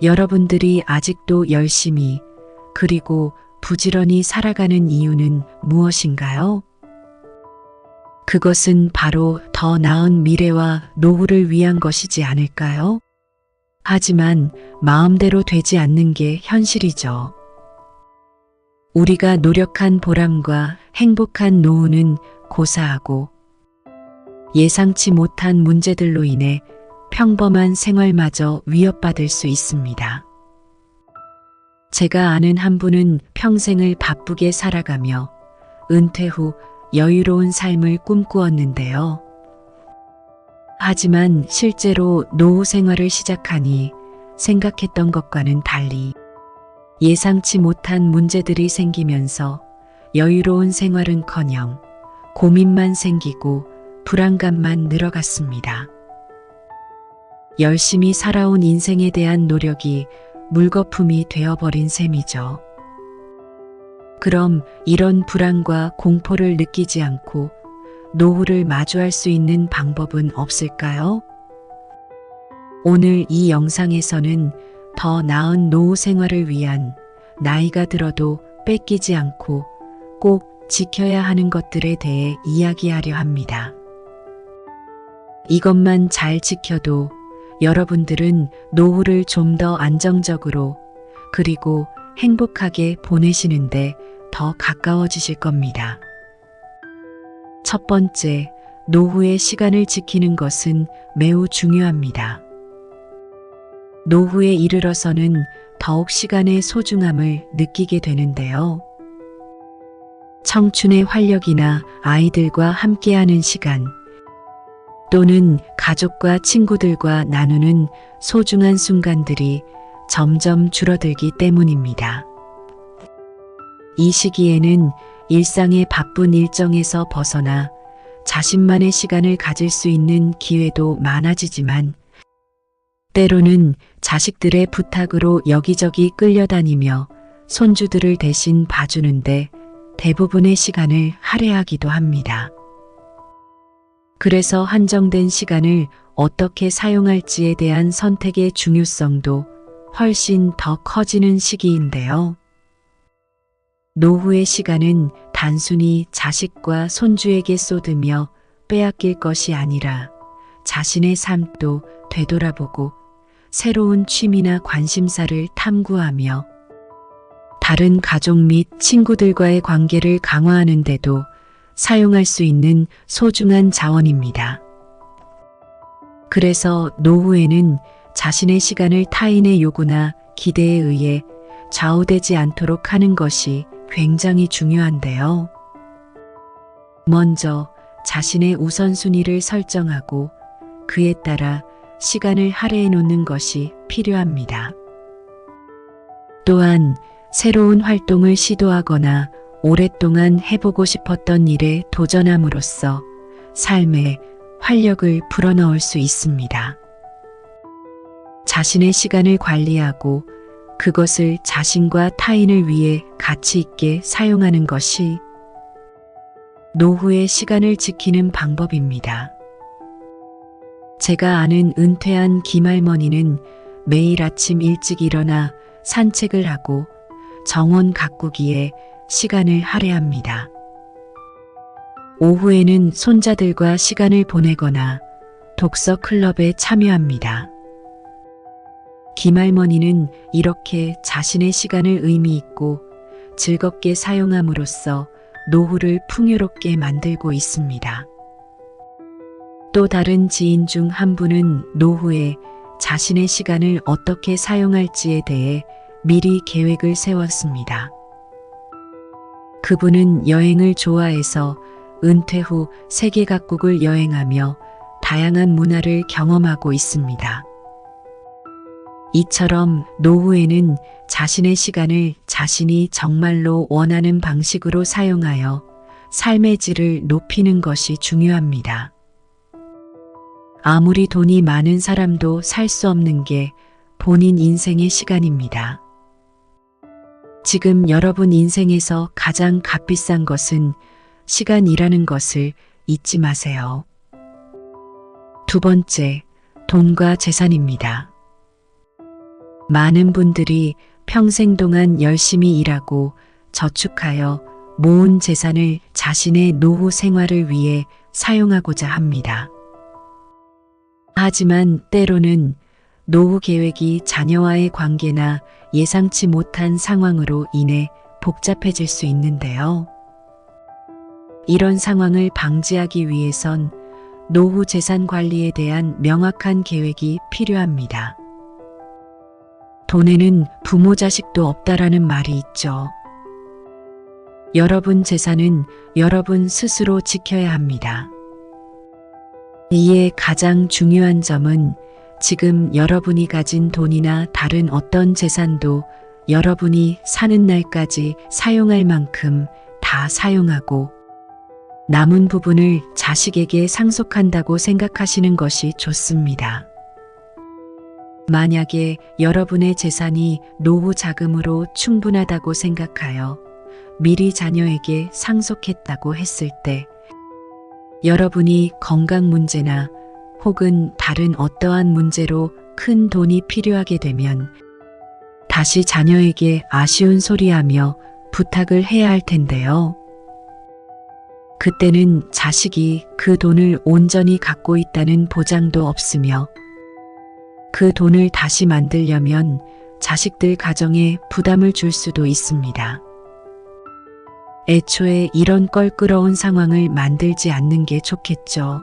여러분들이 아직도 열심히 그리고 부지런히 살아가는 이유는 무엇인가요? 그것은 바로 더 나은 미래와 노후를 위한 것이지 않을까요? 하지만 마음대로 되지 않는 게 현실이죠. 우리가 노력한 보람과 행복한 노후는 고사하고 예상치 못한 문제들로 인해 평범한 생활마저 위협받을 수 있습니다. 제가 아는 한 분은 평생을 바쁘게 살아가며 은퇴 후 여유로운 삶을 꿈꾸었는데요. 하지만 실제로 노후 생활을 시작하니 생각했던 것과는 달리 예상치 못한 문제들이 생기면서 여유로운 생활은커녕 고민만 생기고 불안감만 늘어갔습니다. 열심히 살아온 인생에 대한 노력이 물거품이 되어버린 셈이죠. 그럼 이런 불안과 공포를 느끼지 않고 노후를 마주할 수 있는 방법은 없을까요? 오늘 이 영상에서는 더 나은 노후 생활을 위한 나이가 들어도 뺏기지 않고 꼭 지켜야 하는 것들에 대해 이야기하려 합니다. 이것만 잘 지켜도 여러분들은 노후를 좀 더 안정적으로 그리고 행복하게 보내시는데 더 가까워지실 겁니다. 첫 번째, 노후의 시간을 지키는 것은 매우 중요합니다. 노후에 이르러서는 더욱 시간의 소중함을 느끼게 되는데요. 청춘의 활력이나 아이들과 함께하는 시간, 또는 가족과 친구들과 나누는 소중한 순간들이 점점 줄어들기 때문입니다. 이 시기에는 일상의 바쁜 일정에서 벗어나 자신만의 시간을 가질 수 있는 기회도 많아지지만 때로는 자식들의 부탁으로 여기저기 끌려다니며 손주들을 대신 봐주는데 대부분의 시간을 할애하기도 합니다. 그래서 한정된 시간을 어떻게 사용할지에 대한 선택의 중요성도 훨씬 더 커지는 시기인데요. 노후의 시간은 단순히 자식과 손주에게 쏟으며 빼앗길 것이 아니라 자신의 삶도 되돌아보고 새로운 취미나 관심사를 탐구하며 다른 가족 및 친구들과의 관계를 강화하는 데도 사용할 수 있는 소중한 자원입니다. 그래서 노후에는 자신의 시간을 타인의 요구나 기대에 의해 좌우되지 않도록 하는 것이 굉장히 중요한데요. 먼저 자신의 우선순위를 설정하고 그에 따라 시간을 할애해 놓는 것이 필요합니다. 또한 새로운 활동을 시도하거나 오랫동안 해보고 싶었던 일에 도전함으로써 삶에 활력을 불어넣을 수 있습니다. 자신의 시간을 관리하고 그것을 자신과 타인을 위해 가치 있게 사용하는 것이 노후의 시간을 지키는 방법입니다. 제가 아는 은퇴한 김할머니는 매일 아침 일찍 일어나 산책을 하고 정원 가꾸기에 시간을 할애합니다. 오후에는 손자들과 시간을 보내거나 독서 클럽에 참여합니다. 김할머니는 이렇게 자신의 시간을 의미 있고 즐겁게 사용함으로써 노후를 풍요롭게 만들고 있습니다. 또 다른 지인 중 한 분은 노후에 자신의 시간을 어떻게 사용할지에 대해 미리 계획을 세웠습니다. 그분은 여행을 좋아해서 은퇴 후 세계 각국을 여행하며 다양한 문화를 경험하고 있습니다. 이처럼 노후에는 자신의 시간을 자신이 정말로 원하는 방식으로 사용하여 삶의 질을 높이는 것이 중요합니다. 아무리 돈이 많은 사람도 살 수 없는 게 본인 인생의 시간입니다. 지금 여러분 인생에서 가장 값비싼 것은 시간이라는 것을 잊지 마세요. 두 번째, 돈과 재산입니다. 많은 분들이 평생 동안 열심히 일하고 저축하여 모은 재산을 자신의 노후 생활을 위해 사용하고자 합니다. 하지만 때로는 노후 계획이 자녀와의 관계나 예상치 못한 상황으로 인해 복잡해질 수 있는데요. 이런 상황을 방지하기 위해선 노후 재산 관리에 대한 명확한 계획이 필요합니다. 돈에는 부모 자식도 없다라는 말이 있죠. 여러분 재산은 여러분 스스로 지켜야 합니다. 이에 가장 중요한 점은 지금 여러분이 가진 돈이나 다른 어떤 재산도 여러분이 사는 날까지 사용할 만큼 다 사용하고 남은 부분을 자식에게 상속한다고 생각하시는 것이 좋습니다. 만약에 여러분의 재산이 노후 자금으로 충분하다고 생각하여 미리 자녀에게 상속했다고 했을 때 여러분이 건강 문제나 혹은 다른 어떠한 문제로 큰 돈이 필요하게 되면 다시 자녀에게 아쉬운 소리하며 부탁을 해야 할 텐데요. 그때는 자식이 그 돈을 온전히 갖고 있다는 보장도 없으며 그 돈을 다시 만들려면 자식들 가정에 부담을 줄 수도 있습니다. 애초에 이런 껄끄러운 상황을 만들지 않는 게 좋겠죠.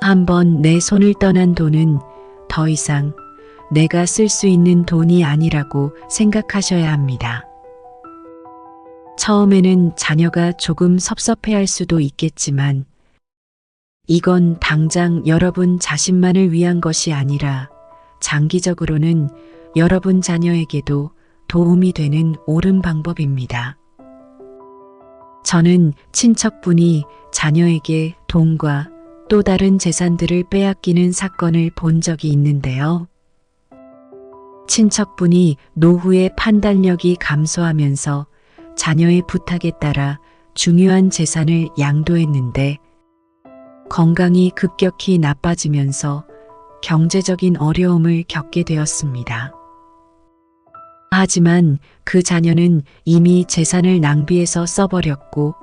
한번 내 손을 떠난 돈은 더 이상 내가 쓸 수 있는 돈이 아니라고 생각하셔야 합니다. 처음에는 자녀가 조금 섭섭해할 수도 있겠지만 이건 당장 여러분 자신만을 위한 것이 아니라 장기적으로는 여러분 자녀에게도 도움이 되는 옳은 방법입니다. 저는 친척분이 자녀에게 돈과 또 다른 재산들을 빼앗기는 사건을 본 적이 있는데요. 친척분이 노후의 판단력이 감소하면서 자녀의 부탁에 따라 중요한 재산을 양도했는데 건강이 급격히 나빠지면서 경제적인 어려움을 겪게 되었습니다. 하지만 그 자녀는 이미 재산을 낭비해서 써버렸고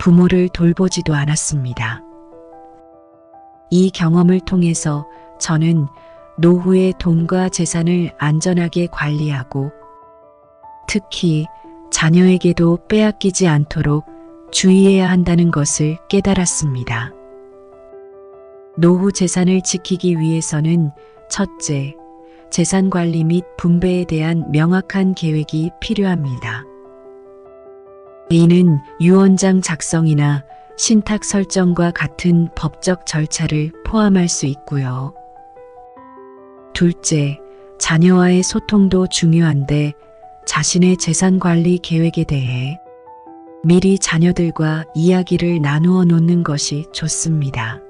부모를 돌보지도 않았습니다. 이 경험을 통해서 저는 노후의 돈과 재산을 안전하게 관리하고 특히 자녀에게도 빼앗기지 않도록 주의해야 한다는 것을 깨달았습니다. 노후 재산을 지키기 위해서는 첫째, 재산 관리 및 분배에 대한 명확한 계획이 필요합니다. 이는 유언장 작성이나 신탁 설정과 같은 법적 절차를 포함할 수 있고요. 둘째, 자녀와의 소통도 중요한데 자신의 재산 관리 계획에 대해 미리 자녀들과 이야기를 나누어 놓는 것이 좋습니다.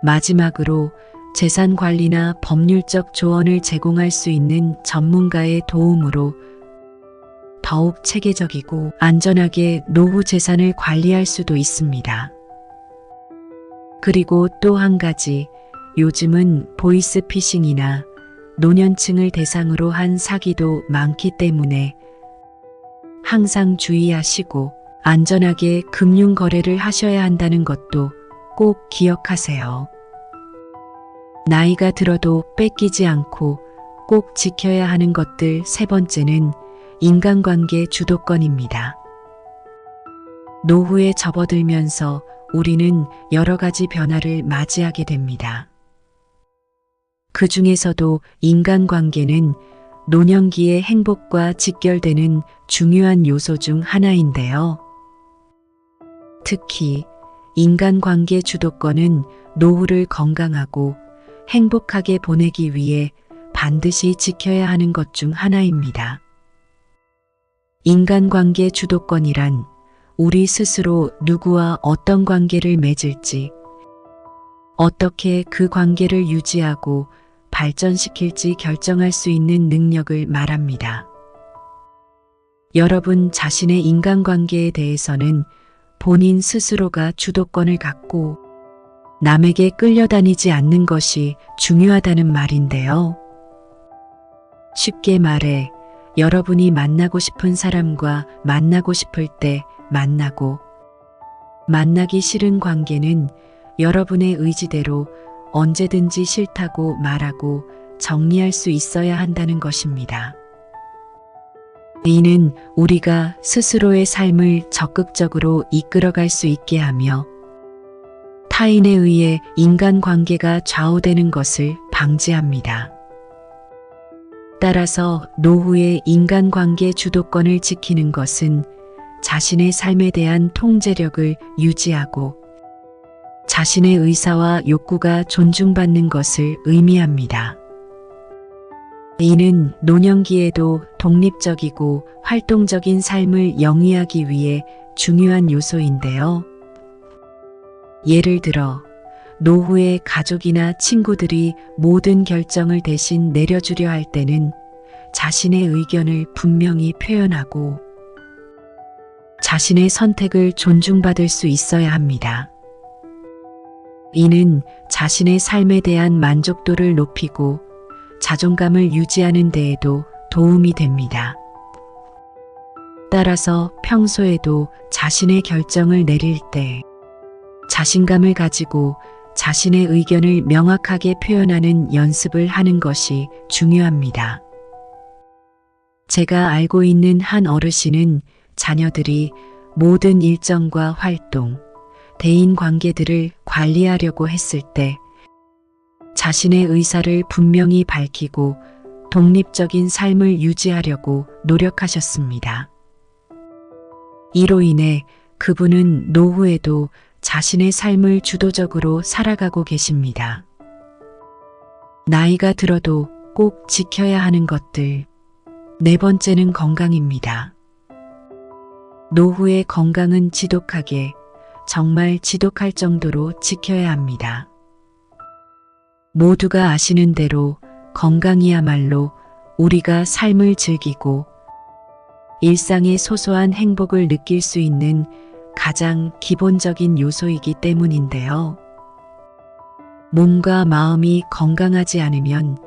마지막으로 재산 관리나 법률적 조언을 제공할 수 있는 전문가의 도움으로 더욱 체계적이고 안전하게 노후 재산을 관리할 수도 있습니다. 그리고 또 한 가지, 요즘은 보이스피싱이나 노년층을 대상으로 한 사기도 많기 때문에 항상 주의하시고 안전하게 금융 거래를 하셔야 한다는 것도 꼭 기억하세요. 나이가 들어도 뺏기지 않고 꼭 지켜야 하는 것들 세 번째는 인간관계 주도권입니다. 노후에 접어들면서 우리는 여러 가지 변화를 맞이하게 됩니다. 그 중에서도 인간관계는 노년기의 행복과 직결되는 중요한 요소 중 하나인데요. 특히 인간관계 주도권은 노후를 건강하고 행복하게 보내기 위해 반드시 지켜야 하는 것 중 하나입니다. 인간관계 주도권이란 우리 스스로 누구와 어떤 관계를 맺을지, 어떻게 그 관계를 유지하고 발전시킬지 결정할 수 있는 능력을 말합니다. 여러분 자신의 인간관계에 대해서는 본인 스스로가 주도권을 갖고 남에게 끌려다니지 않는 것이 중요하다는 말인데요. 쉽게 말해 여러분이 만나고 싶은 사람과 만나고 싶을 때 만나고, 만나기 싫은 관계는 여러분의 의지대로 언제든지 싫다고 말하고 정리할 수 있어야 한다는 것입니다. 이는 우리가 스스로의 삶을 적극적으로 이끌어갈 수 있게 하며 타인에 의해 인간관계가 좌우되는 것을 방지합니다. 따라서 노후의 인간관계 주도권을 지키는 것은 자신의 삶에 대한 통제력을 유지하고 자신의 의사와 욕구가 존중받는 것을 의미합니다. 이는 노년기에도 독립적이고 활동적인 삶을 영위하기 위해 중요한 요소인데요. 예를 들어 노후에 가족이나 친구들이 모든 결정을 대신 내려주려 할 때는 자신의 의견을 분명히 표현하고 자신의 선택을 존중받을 수 있어야 합니다. 이는 자신의 삶에 대한 만족도를 높이고 자존감을 유지하는 데에도 도움이 됩니다. 따라서 평소에도 자신의 결정을 내릴 때 자신감을 가지고 자신의 의견을 명확하게 표현하는 연습을 하는 것이 중요합니다. 제가 알고 있는 한 어르신은 자녀들이 모든 일정과 활동, 대인 관계들을 관리하려고 했을 때 자신의 의사를 분명히 밝히고 독립적인 삶을 유지하려고 노력하셨습니다. 이로 인해 그분은 노후에도 자신의 삶을 주도적으로 살아가고 계십니다. 나이가 들어도 꼭 지켜야 하는 것들. 네 번째는 건강입니다. 노후의 건강은 지독하게, 정말 지독할 정도로 지켜야 합니다. 모두가 아시는 대로 건강이야말로 우리가 삶을 즐기고 일상의 소소한 행복을 느낄 수 있는 가장 기본적인 요소이기 때문인데요. 몸과 마음이 건강하지 않으면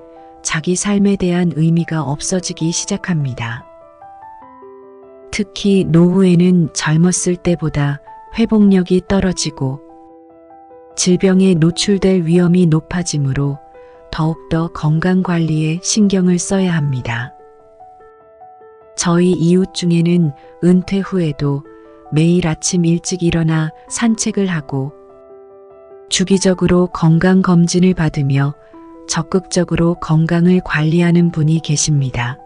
자기 삶에 대한 의미가 없어지기 시작합니다. 특히 노후에는 젊었을 때보다 회복력이 떨어지고 질병에 노출될 위험이 높아지므로 더욱더 건강관리에 신경을 써야 합니다. 저희 이웃 중에는 은퇴 후에도 매일 아침 일찍 일어나 산책을 하고 주기적으로 건강검진을 받으며 적극적으로 건강을 관리하는 분이 계십니다.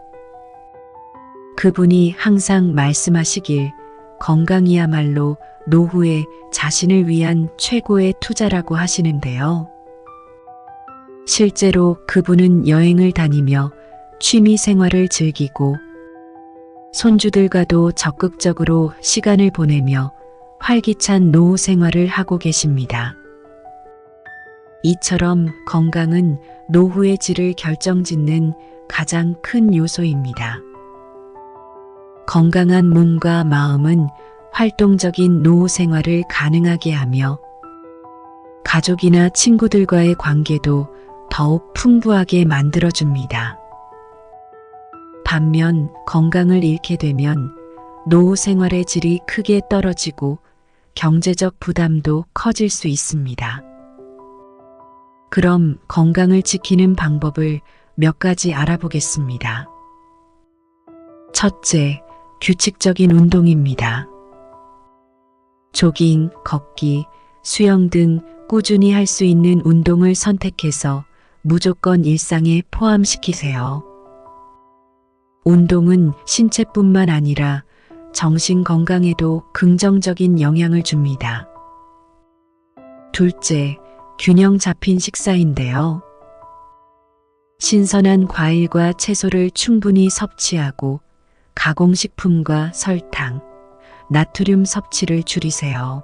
그분이 항상 말씀하시길 건강이야말로 노후에 자신을 위한 최고의 투자라고 하시는데요. 실제로 그분은 여행을 다니며 취미 생활을 즐기고 손주들과도 적극적으로 시간을 보내며 활기찬 노후 생활을 하고 계십니다. 이처럼 건강은 노후의 질을 결정짓는 가장 큰 요소입니다. 건강한 몸과 마음은 활동적인 노후 생활을 가능하게 하며 가족이나 친구들과의 관계도 더욱 풍부하게 만들어줍니다. 반면 건강을 잃게 되면 노후 생활의 질이 크게 떨어지고 경제적 부담도 커질 수 있습니다. 그럼 건강을 지키는 방법을 몇 가지 알아보겠습니다. 첫째, 규칙적인 운동입니다. 조깅, 걷기, 수영 등 꾸준히 할 수 있는 운동을 선택해서 무조건 일상에 포함시키세요. 운동은 신체뿐만 아니라 정신 건강에도 긍정적인 영향을 줍니다. 둘째, 균형 잡힌 식사인데요. 신선한 과일과 채소를 충분히 섭취하고 가공식품과 설탕, 나트륨 섭취를 줄이세요.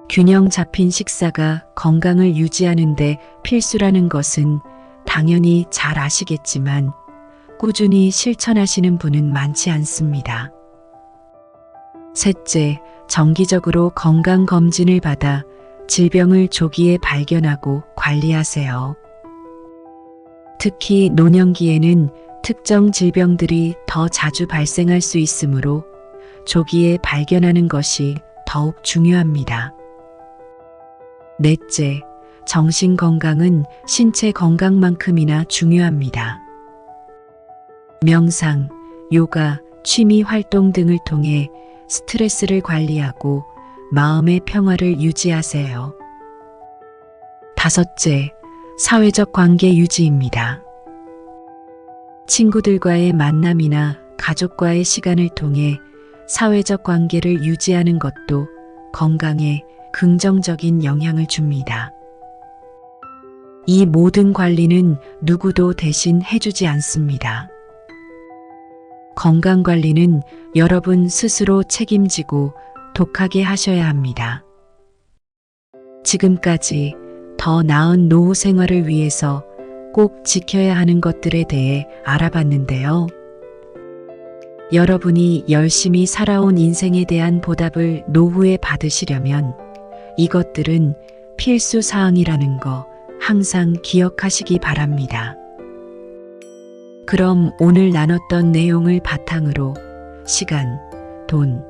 균형 잡힌 식사가 건강을 유지하는 데 필수라는 것은 당연히 잘 아시겠지만 꾸준히 실천하시는 분은 많지 않습니다. 셋째, 정기적으로 건강검진을 받아 질병을 조기에 발견하고 관리하세요. 특히 노년기에는 특정 질병들이 더 자주 발생할 수 있으므로 조기에 발견하는 것이 더욱 중요합니다. 넷째, 정신 건강은 신체 건강만큼이나 중요합니다. 명상, 요가, 취미 활동 등을 통해 스트레스를 관리하고 마음의 평화를 유지하세요. 다섯째, 사회적 관계 유지입니다. 친구들과의 만남이나 가족과의 시간을 통해 사회적 관계를 유지하는 것도 건강에 긍정적인 영향을 줍니다. 이 모든 관리는 누구도 대신 해주지 않습니다. 건강 관리는 여러분 스스로 책임지고 독하게 하셔야 합니다. 지금까지 더 나은 노후 생활을 위해서 꼭 지켜야 하는 것들에 대해 알아봤는데요. 여러분이 열심히 살아온 인생에 대한 보답을 노후에 받으시려면 이것들은 필수 사항이라는 거 항상 기억하시기 바랍니다. 그럼 오늘 나눴던 내용을 바탕으로 시간, 돈,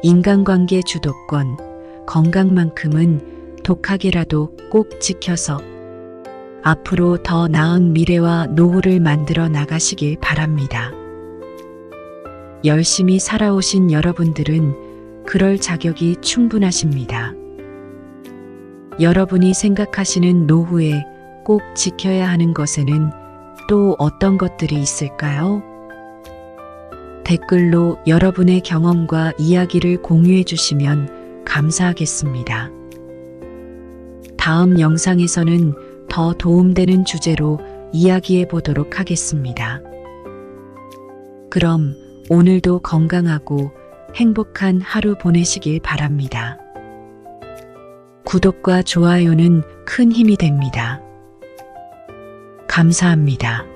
인간관계 주도권, 건강만큼은 독하게라도 꼭 지켜서 앞으로 더 나은 미래와 노후를 만들어 나가시길 바랍니다. 열심히 살아오신 여러분들은 그럴 자격이 충분하십니다. 여러분이 생각하시는 노후에 꼭 지켜야 하는 것에는 또 어떤 것들이 있을까요? 댓글로 여러분의 경험과 이야기를 공유해 주시면 감사하겠습니다. 다음 영상에서는 더 도움되는 주제로 이야기해 보도록 하겠습니다. 그럼 오늘도 건강하고 행복한 하루 보내시길 바랍니다. 구독과 좋아요는 큰 힘이 됩니다. 감사합니다.